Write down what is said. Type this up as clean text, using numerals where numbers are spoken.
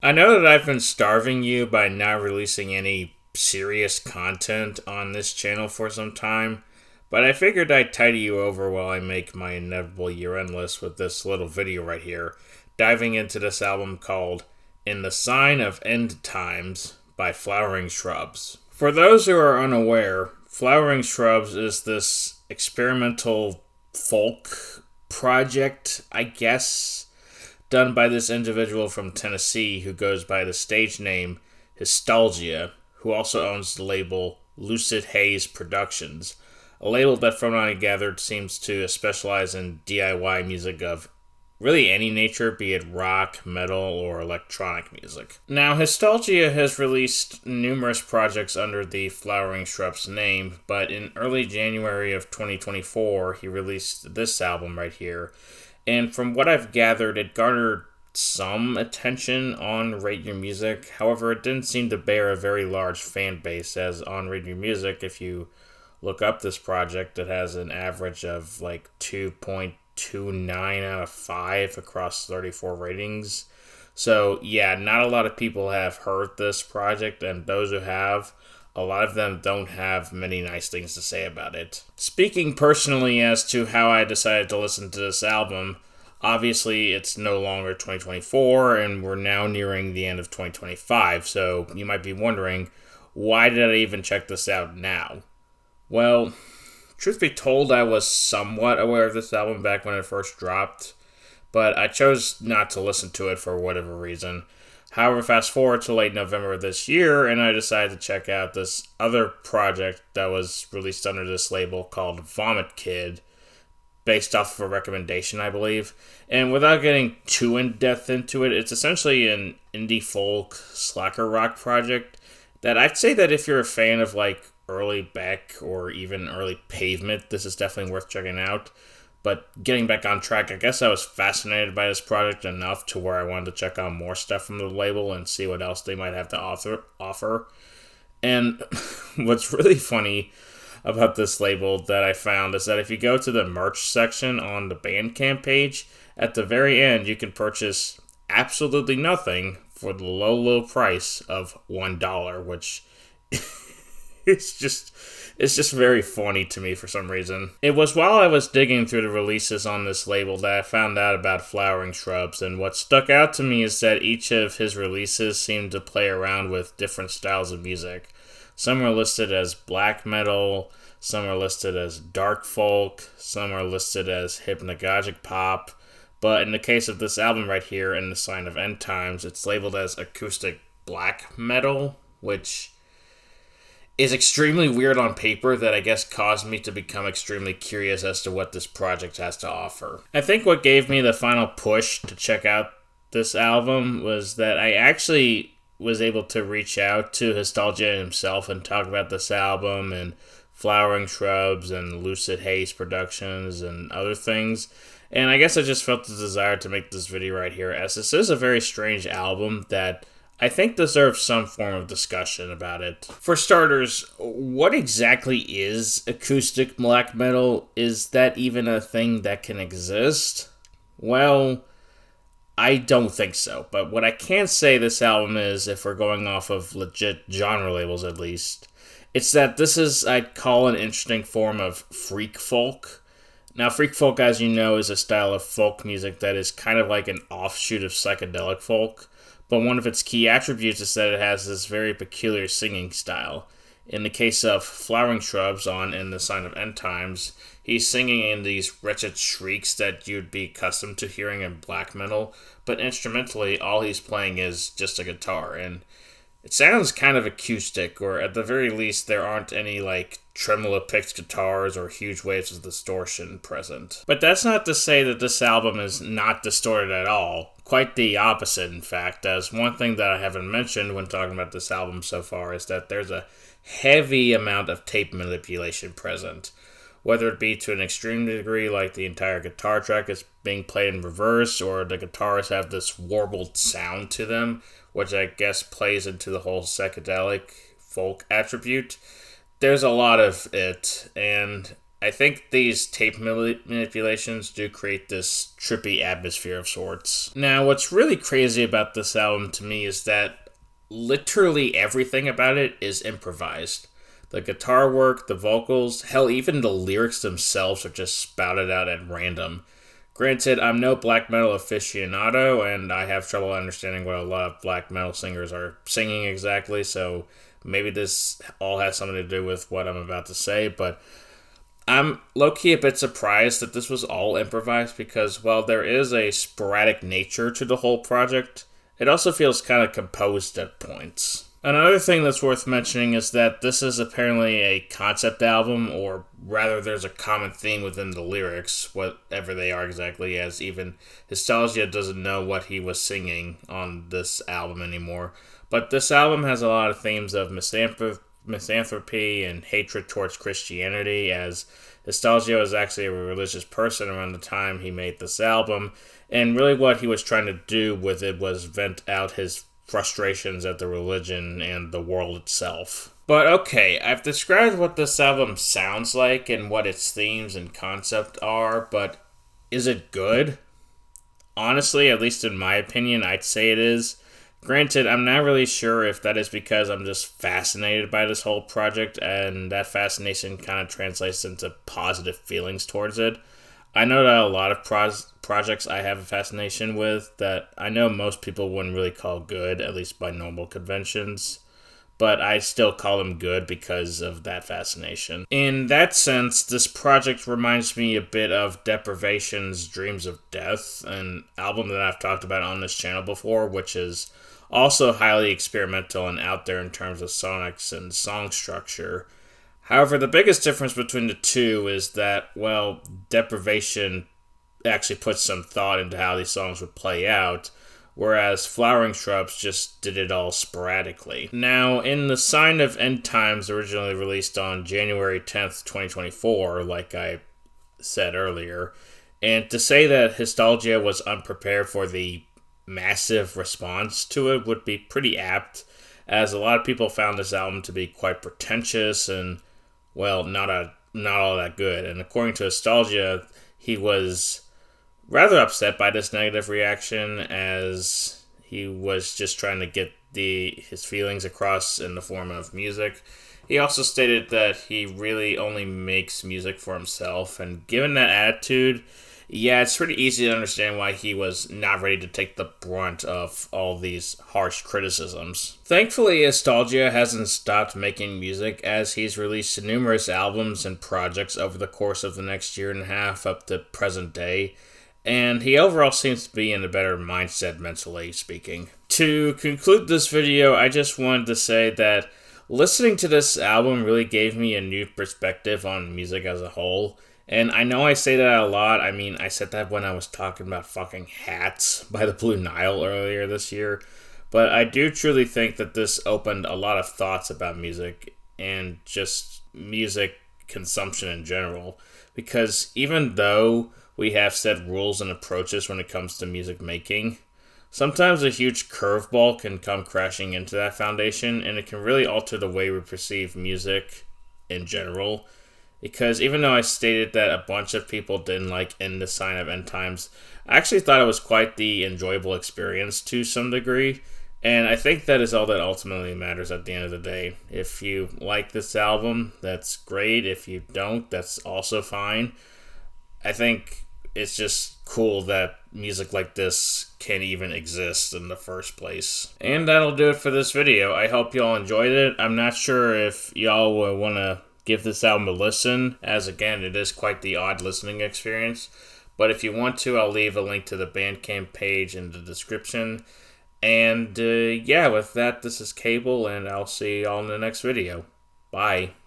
I know that I've been starving you by not releasing any serious content on this channel for some time, but I figured I'd tidy you over while I make my inevitable year-end list with this little video right here, diving into this album called In the Sign of End Times by Flowering Shrubs. For those who are unaware, Flowering Shrubs is this experimental folk project, I guess, done by this individual from Tennessee who goes by the stage name Nostalgia, who also owns the label Lucid Haze Productions, a label that, from what I gathered, seems to specialize in DIY music of really any nature, be it rock, metal, or electronic music. Now, Nostalgia has released numerous projects under the Flowering Shrubs name, but in early January of 2024, he released this album right here. And from what I've gathered, it garnered some attention on Rate Your Music. However, it didn't seem to bear a very large fan base, as on Rate Your Music, if you look up this project, it has an average of like 2.29 out of 5 across 34 ratings. So, yeah, not a lot of people have heard this project, and those who have, a lot of them don't have many nice things to say about it. Speaking personally as to how I decided to listen to this album, obviously it's no longer 2024 and we're now nearing the end of 2025, so you might be wondering, why did I even check this out now? Well, truth be told, I was somewhat aware of this album back when it first dropped, but I chose not to listen to it for whatever reason. However, fast forward to late November of this year, and I decided to check out this other project that was released under this label called Vomit Kid, based off of a recommendation, I believe. And without getting too in-depth into it, it's essentially an indie folk slacker rock project that I'd say that if you're a fan of like early Beck or even early Pavement, this is definitely worth checking out. But getting back on track, I guess I was fascinated by this project enough to where I wanted to check out more stuff from the label and see what else they might have to offer. And what's really funny about this label that I found is that if you go to the merch section on the Bandcamp page, at the very end you can purchase absolutely nothing for the low price of $1, which it's just very funny to me for some reason. It was while I was digging through the releases on this label that I found out about Flowering Shrubs, and what stuck out to me is that each of his releases seemed to play around with different styles of music. Some are listed as black metal, some are listed as dark folk, some are listed as hypnagogic pop, but in the case of this album right here, In the Sign of End Times, it's labeled as acoustic black metal, which is extremely weird on paper that I guess caused me to become extremely curious as to what this project has to offer. I think what gave me the final push to check out this album was that I actually was able to reach out to Nostalgia himself and talk about this album and Flowering Shrubs and Lucid Haze Productions and other things. And I guess I just felt the desire to make this video right here, as this is a very strange album that I think deserves some form of discussion about it. For starters, what exactly is acoustic black metal? Is that even a thing that can exist? Well, I don't think so. But what I can say this album is, if we're going off of legit genre labels at least, it's that this is, I'd call, an interesting form of freak folk. Now, freak folk, as you know, is a style of folk music that is kind of like an offshoot of psychedelic folk. But one of its key attributes is that it has this very peculiar singing style. In the case of Flowering Shrubs on In the Sign of End Times, he's singing in these wretched shrieks that you'd be accustomed to hearing in black metal, but instrumentally, all he's playing is just a guitar, and it sounds kind of acoustic, or at the very least, there aren't any, like, tremolo-picked guitars or huge waves of distortion present. But that's not to say that this album is not distorted at all. Quite the opposite, in fact, as one thing that I haven't mentioned when talking about this album so far is that there's a heavy amount of tape manipulation present. Whether it be to an extreme degree, like the entire guitar track is being played in reverse, or the guitars have this warbled sound to them, which I guess plays into the whole psychedelic folk attribute. There's a lot of it, and I think these tape manipulations do create this trippy atmosphere of sorts. Now, what's really crazy about this album to me is that literally everything about it is improvised. The guitar work, the vocals, hell, even the lyrics themselves are just spouted out at random. Granted, I'm no black metal aficionado, and I have trouble understanding what a lot of black metal singers are singing exactly, so maybe this all has something to do with what I'm about to say, but I'm low-key a bit surprised that this was all improvised because, while there is a sporadic nature to the whole project, it also feels kind of composed at points. Another thing that's worth mentioning is that this is apparently a concept album, or rather there's a common theme within the lyrics, whatever they are exactly, as even Nostalgia doesn't know what he was singing on this album anymore. But this album has a lot of themes of misanthropy and hatred towards Christianity, as Nostalgia was actually a religious person around the time he made this album, and really what he was trying to do with it was vent out his frustrations at the religion and the world itself. But okay, I've described what this album sounds like and what its themes and concept are, but is it good? Honestly, at least in my opinion, I'd say it is. Granted, I'm not really sure if that is because I'm just fascinated by this whole project, and that fascination kind of translates into positive feelings towards it. I know that a lot of projects I have a fascination with that I know most people wouldn't really call good, at least by normal conventions, but I still call them good because of that fascination. In that sense, this project reminds me a bit of Deprivation's Dreams of Death, an album that I've talked about on this channel before, which is also highly experimental and out there in terms of sonics and song structure. However, the biggest difference between the two is that, well, Deprivation actually puts some thought into how these songs would play out, whereas Flowering Shrubs just did it all sporadically. Now, in The Sign of End Times, originally released on January 10th, 2024, like I said earlier, and to say that Nostalgia was unprepared for the massive response to it would be pretty apt, as a lot of people found this album to be quite pretentious and, well, not all that good. And according to Nostalgia, he was rather upset by this negative reaction, as he was just trying to get his feelings across in the form of music. He also stated that he really only makes music for himself, and given that attitude, yeah, it's pretty easy to understand why he was not ready to take the brunt of all these harsh criticisms. Thankfully, Nostalgia hasn't stopped making music, as he's released numerous albums and projects over the course of the next year and a half up to present day, and he overall seems to be in a better mindset mentally speaking. To conclude this video, I just wanted to say that listening to this album really gave me a new perspective on music as a whole. And I know I say that a lot. I mean, I said that when I was talking about fucking Hats by the Blue Nile earlier this year. But I do truly think that this opened a lot of thoughts about music and just music consumption in general. Because even though we have set rules and approaches when it comes to music making, sometimes a huge curveball can come crashing into that foundation, and it can really alter the way we perceive music in general. Because even though I stated that a bunch of people didn't like In the Sign of End Times, I actually thought it was quite the enjoyable experience to some degree. And I think that is all that ultimately matters at the end of the day. If you like this album, that's great. If you don't, that's also fine. I think it's just cool that music like this can even exist in the first place. And that'll do it for this video. I hope y'all enjoyed it. I'm not sure if y'all will want to give this album a listen, as again, it is quite the odd listening experience. But if you want to, I'll leave a link to the Bandcamp page in the description. And yeah, with that, this is Cable, and I'll see y'all in the next video. Bye.